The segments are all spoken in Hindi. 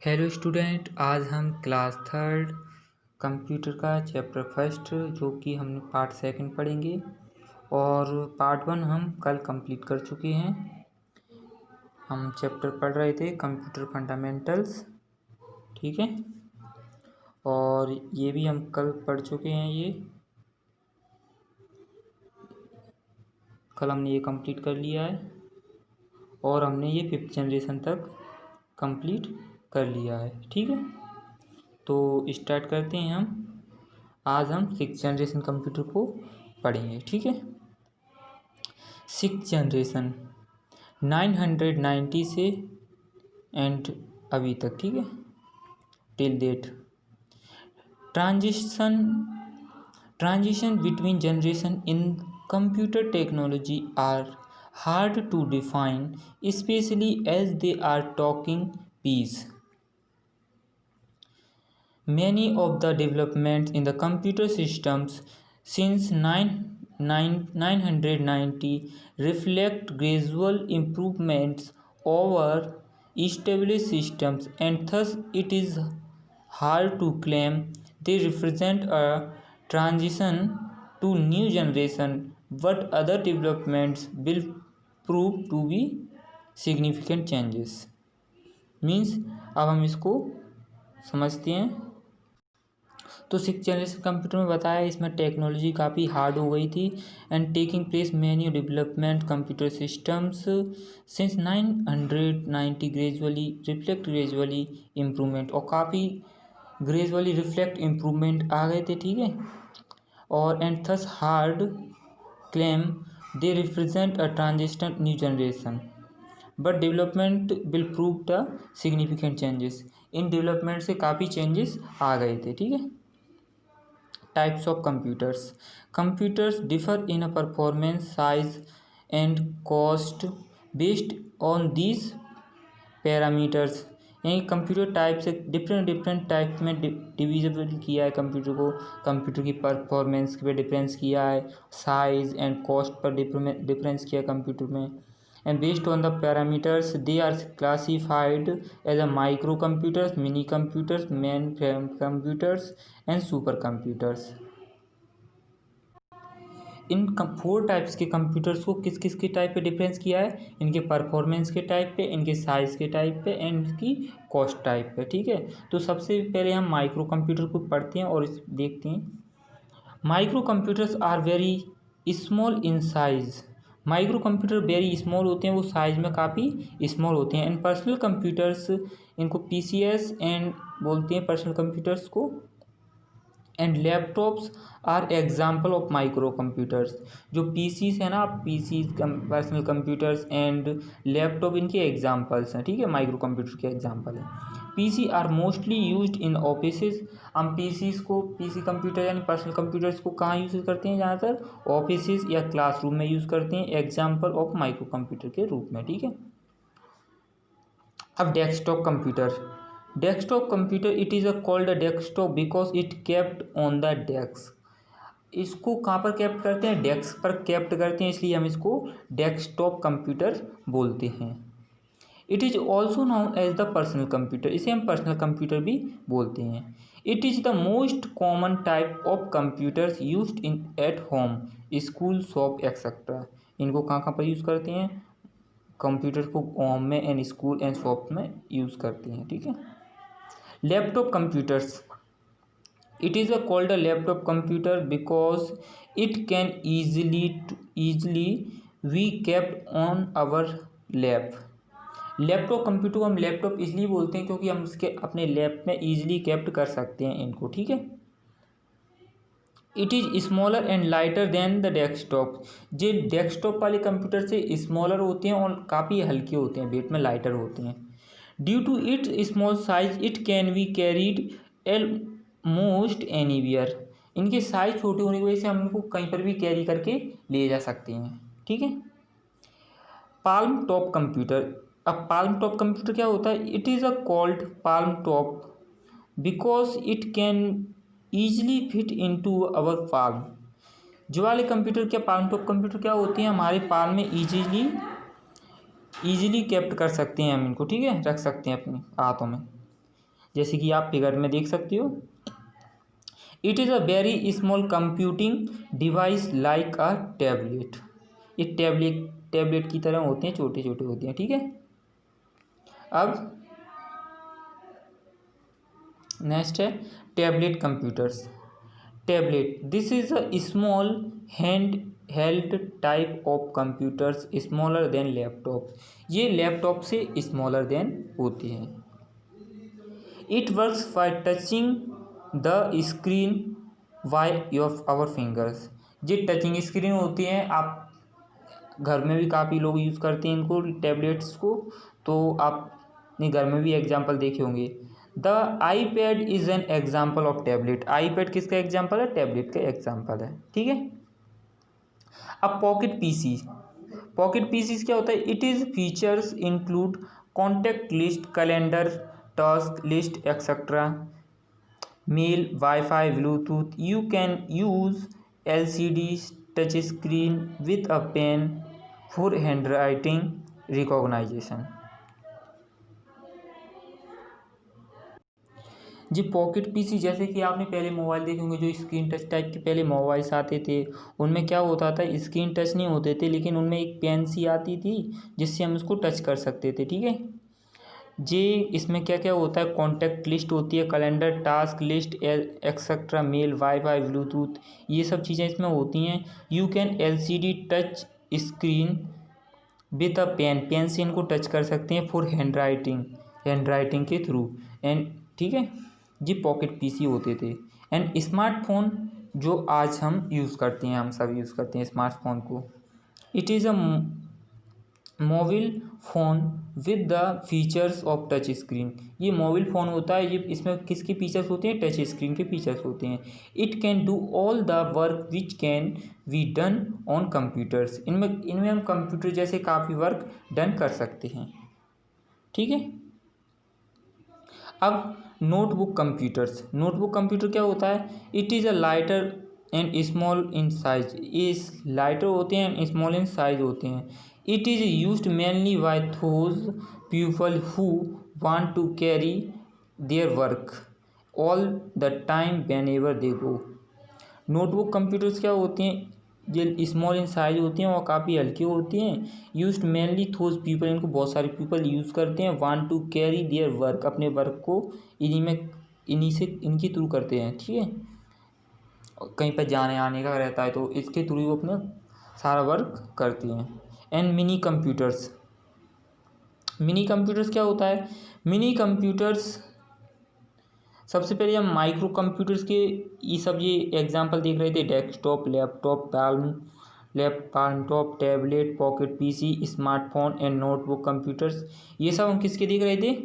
हेलो स्टूडेंट, आज हम क्लास थर्ड कंप्यूटर का चैप्टर फर्स्ट जो कि हमने पार्ट सेकंड पढ़ेंगे और पार्ट वन हम कल कंप्लीट कर चुके हैं। हम चैप्टर पढ़ रहे थे कंप्यूटर फंडामेंटल्स, ठीक है। और ये भी हम कल पढ़ चुके हैं। ये कल हमने ये कंप्लीट कर लिया है और हमने ये 5th जनरेशन तक कंप्लीट कर लिया है, ठीक है। तो स्टार्ट करते हैं आज हम 6th जनरेशन कंप्यूटर को पढ़ेंगे, ठीक है। 6th जनरेशन 990 से एंड अभी तक, ठीक है, till date. Transition between generation in computer technology are hard to define, specially as they are talking piece. Many of the developments in the computer systems since 990 reflect gradual improvements over established systems, and thus it is hard to claim they represent a transition to new generation, but other developments will prove to be significant changes. Means अब हम इसको समझते हैं। तो 6th जनरेशन कंप्यूटर में बताया इसमें टेक्नोलॉजी काफ़ी हार्ड हो गई थी and taking place many development computer systems since 990 gradually improvement, और काफ़ी ग्रेजुअली रिफ्लेक्ट इम्प्रूवमेंट आ गए थे, ठीक है। और and thus hard claim they represent a transition new generation, but development will prove the significant changes. In development से काफ़ी चेंजेस आ गए थे, ठीक है। Types of computers. Computers differ in a performance, size and cost based on these parameters. यानी कंप्यूटर टाइप से डिफरेंट टाइप में डिविजिबल किया है कंप्यूटर को। कंप्यूटर की परफॉर्मेंस पे डिफरेंस किया है, size and cost per difference किया कंप्यूटर में। and based on the parameters they are classified as a micro computers, mini computers, mainframe computers and super computers. In 4 types के कंप्यूटर्स को किस किस के टाइप पे डिफरेंस किया है, इनके परफॉर्मेंस के टाइप पे, इनके साइज़ के टाइप पे एंड इनकी कॉस्ट टाइप पे, ठीक है। तो सबसे पहले हम माइक्रो कंप्यूटर को पढ़ते हैं और इस देखते हैं। Micro computers are very small in size. Micro computer very small होते हैं, वो साइज़ में काफ़ी स्मॉल होते हैं। एंड पर्सनल कंप्यूटर्स, इनको पीसीएस एंड बोलते हैं पर्सनल कंप्यूटर्स को। And laptops are example of micro computers. जो पीसीस है ना, PC personal computers and laptop इनके एग्जाम्पल्स हैं, ठीक है, माइक्रो कंप्यूटर के एग्जाम्पल हैं। PC are mostly used in offices. हम पीसीस को, पीसी कंप्यूटर यानी पर्सनल कंप्यूटर्स को कहाँ यूज़ करते हैं, ज़्यादातर ऑफिसेज या क्लासरूम में यूज़ करते हैं एग्जाम्पल ऑफ माइक्रो कंप्यूटर के रूप में, ठीक है। अब desktop computer it is called a desktop because it kept on the desk. इसको कहाँ पर कैप्ट करते हैं, डेस्क पर कैप्ट करते हैं, इसलिए हम इसको डेस्कटॉप कंप्यूटर बोलते हैं। It is also known as the personal computer, इसे हम पर्सनल कंप्यूटर भी बोलते हैं। It is the most common type of computers used in at home, school, shop etcetera. इनको कहाँ कहाँ पर यूज़ करते हैं, कंप्यूटर को होम में एंड स्कूल एंड शॉप में यूज़ करते हैं, ठीक है। Laptop computers, it is called a laptop computer because it can easily be kept on our lap. Laptop computer को हम लैपटॉप इसलिए बोलते हैं क्योंकि हम उसके अपने लैप में ईजिली कैप्ट कर सकते हैं इनको, ठीक है। It is smaller and lighter than the desktop. जो डेस्कटॉप वाले कंप्यूटर से स्मॉलर होते हैं और काफ़ी हल्के होते हैं, वेट में लाइटर होते हैं। Due to its small size it can be carried most anywhere. इनके साइज छोटे होने की वजह से हम इनको कहीं पर भी कैरी करके ले जा सकते हैं, ठीक है। Palm top computer. अब पाल्म टॉप कंप्यूटर क्या होता है, it is called palm top because it can easily fit into our palm. जो वाले कंप्यूटर क्या, पाल्म टॉप कंप्यूटर क्या होते हैं, हमारे पाल्म में ईजिली कैप्ट कर सकते हैं हम इनको, ठीक है, रख सकते हैं अपने हाथों में। जैसे कि आप फिगर में देख सकते हो। It is a very small computing device like a tablet. ये टैबलेट की तरह होते हैं, छोटे छोटे होते हैं, ठीक है। अब नेक्स्ट है tablet computers. Tablet, this is a small hand held type of computers smaller than laptop. ये लैपटॉप से स्मॉलर देन होते हैं। It works by touching the screen by your our fingers. ये टचिंग स्क्रीन होती हैं, आप घर में भी काफ़ी लोग यूज़ करते हैं इनको, टैबलेट्स को, तो आप अपने घर में भी एग्जाम्पल देखे होंगे। The eye pad is an example of tablet. Eye pad किसका एग्जाम्पल है? टैबलेट का एग्जाम्पल है, ठीक है। अब पॉकेट पीसी। पॉकेट पीसी क्या होता है? It is features include contact list, calendar, task list etcetera, mail, wifi, Bluetooth. You can use LCD touch screen with a pen for hand writing recognisation. जी पॉकेट पीसी, जैसे कि आपने पहले मोबाइल देखे होंगे जो स्क्रीन टच टाइप के पहले मोबाइल्स आते थे, उनमें क्या होता था, स्क्रीन टच नहीं होते थे, लेकिन उनमें एक पेन सी आती थी जिससे हम उसको टच कर सकते थे, ठीक है जी। इसमें क्या क्या होता है? कॉन्टैक्ट लिस्ट होती है, calendar, task list etcetera, mail, wifi, Bluetooth, ये सब चीज़ें इसमें होती हैं। You can LCD touch screen with a pen, pen से इनको टच कर सकते हैं फॉर हैंड राइटिंग के थ्रू, एंड ठीक है जी। पॉकेट पीसी होते थे। एंड स्मार्टफोन, जो आज हम यूज़ करते हैं, हम सब यूज़ करते हैं स्मार्टफोन को। It is a mobile phone with the features of touch screen. ये मोबाइल फ़ोन होता है, ये इसमें किसके फीचर्स होते हैं? टच स्क्रीन के फीचर्स होते हैं। It can do all the work which can be done on computers. इनमें हम कंप्यूटर जैसे काफ़ी वर्क डन कर सकते हैं, ठीक है। अब नोटबुक कंप्यूटर्स। नोटबुक कंप्यूटर क्या होता है? It is a lighter and small in size. ये लाइटर होते हैं एंड स्मॉल इन साइज होते हैं। It is used mainly by those people who want to carry their work all the time whenever they go. Notebook computers क्या होती हैं? ये स्मॉल इन साइज होती हैं और काफ़ी हल्की होती हैं। यूज्ड मेनली थोज पीपल, इनको बहुत सारे पीपल यूज़ करते हैं। Want to carry their work, अपने वर्क को इनके थ्रू करते हैं, ठीक है। कहीं पर जाने आने का रहता है तो इसके थ्रू वो अपना सारा वर्क करते हैं। And mini computers. Mini computers क्या होता है? मिनी कंप्यूटर्स, सबसे पहले हम माइक्रो कंप्यूटर्स के ये सब ये एग्जांपल देख रहे थे, desktop, laptop, palm top, tablet, pocket PC, smartphone and notebook computers. ये सब हम किसके देख रहे थे?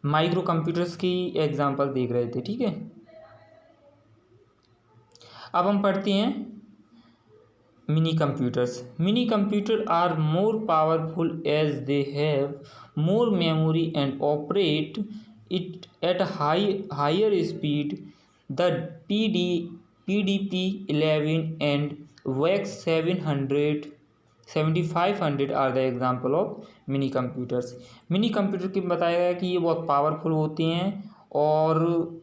माइक्रो कंप्यूटर्स की एग्जांपल देख रहे थे, ठीक है। अब हम पढ़ते हैं mini computers. Mini computer are more powerful as they have more memory and operate it at higher speed. The PDP-11 and VAX 700 7500 are the example of mini computers. Mini computer की बताया गया कि ये बहुत पावरफुल होते हैं और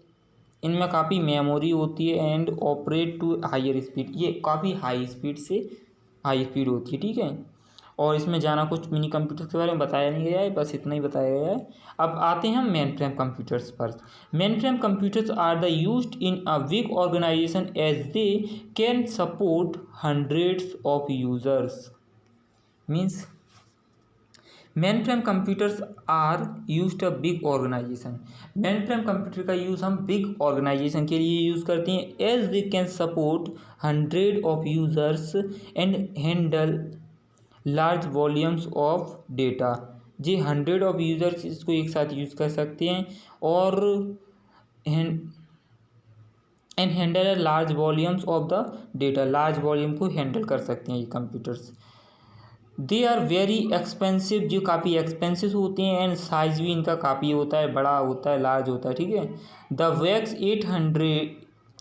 इनमें काफ़ी मेमोरी होती है and operate to higher speed, ये काफ़ी हाई स्पीड होती है, ठीक है। और इसमें जाना कुछ मिनी कंप्यूटर के बारे में बताया नहीं गया है, बस इतना ही बताया गया है। अब आते हैं हम मेन फ्रेम कंप्यूटर्स पर। Mainframe computers are the used in a big organisation as they can support hundreds of users. Means mainframe computers are used a big organisation. Mainframe computer का यूज़ हम बिग ऑर्गेनाइजेशन के लिए यूज़ करते हैं। As they can support hundred of users and handle large volumes of data. जी 100 ऑफ यूज़र्स इसको एक साथ यूज़ कर सकते हैं और and handle large volumes of the data, large volume को हैंडल कर सकते हैं ये computers. They are very expensive, जो काफ़ी एक्सपेंसिव होते हैं एंड साइज भी इनका काफ़ी होता है, बड़ा होता है, लार्ज होता है, ठीक है। The wax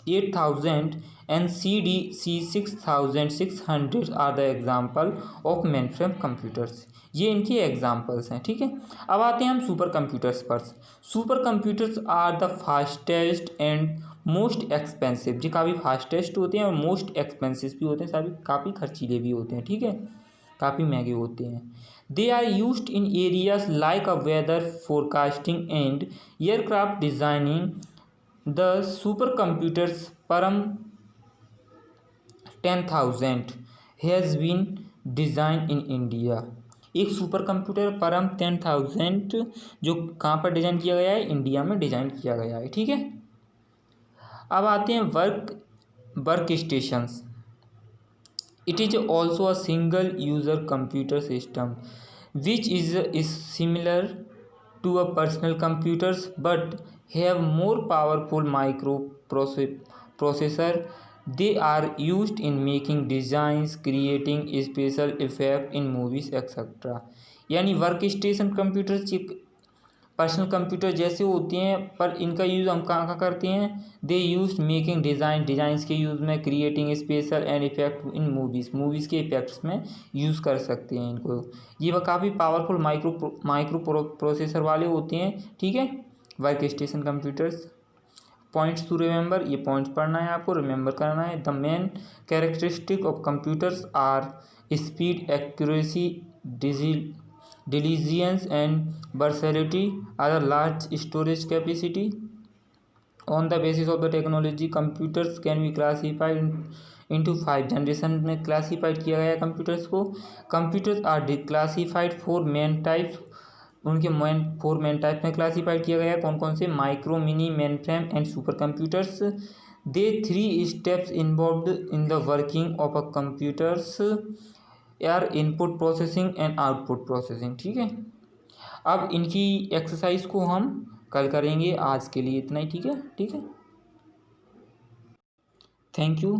8000 and CDC 6600 are the example of mainframe computers। ये इनके एग्जाम्पल्स हैं, ठीक है। अब आते हैं हम सुपर कंप्यूटर्स पर। Super computers are the fastest and most expensive, जो काफ़ी फास्टेस्ट होते हैं और मोस्ट एक्सपेंसिव भी होते हैं, सभी काफ़ी खर्चीले भी होते हैं, ठीक है, काफ़ी महंगे होते हैं। They are used in areas like a weather forecasting and aircraft designing. The super computers Param 10,000 has been design in India. एक सुपर कंप्यूटर परम 10,000 जो कहाँ पर डिज़ाइन किया गया है, इंडिया में डिज़ाइन किया गया है, ठीक है। अब आते हैं work stations. It is also a single user computer system which is similar to a personal computers but have more powerful processor. They are used in making designs, creating special effect in movies etc. यानी work station computers personal computer जैसे होते हैं, पर इनका यूज़ हम कहाँ कहाँ करते हैं। दे यूज मेकिंग डिज़ाइंस के यूज़ में, creating special and effect in movies के इफेक्ट्स में यूज़ कर सकते हैं इनको। ये वह काफ़ी पावरफुल माइक्रो प्रोसेसर वाले होते हैं, ठीक है, work station computers. Points to remember, ये पॉइंट्स पढ़ना है आपको, रिमेंबर करना है। The main characteristic of computers are speed, accuracy, diligence and versatility. Other large storage capacity. On the basis of the technology, computers can be classified into 5 generation में क्लासीफाइड किया गया कंप्यूटर्स को। Computers are classified 4 main types, उनके 4 मेन टाइप में क्लासीफाइड किया गया है। कौन कौन से? Micro, mini, mainframe and supercomputers. They 3 steps involved in the working of a computers यार, input processing and output processing, ठीक है। अब इनकी एक्सरसाइज को हम कल करेंगे, आज के लिए इतना ही, ठीक है, ठीक है। Thank you.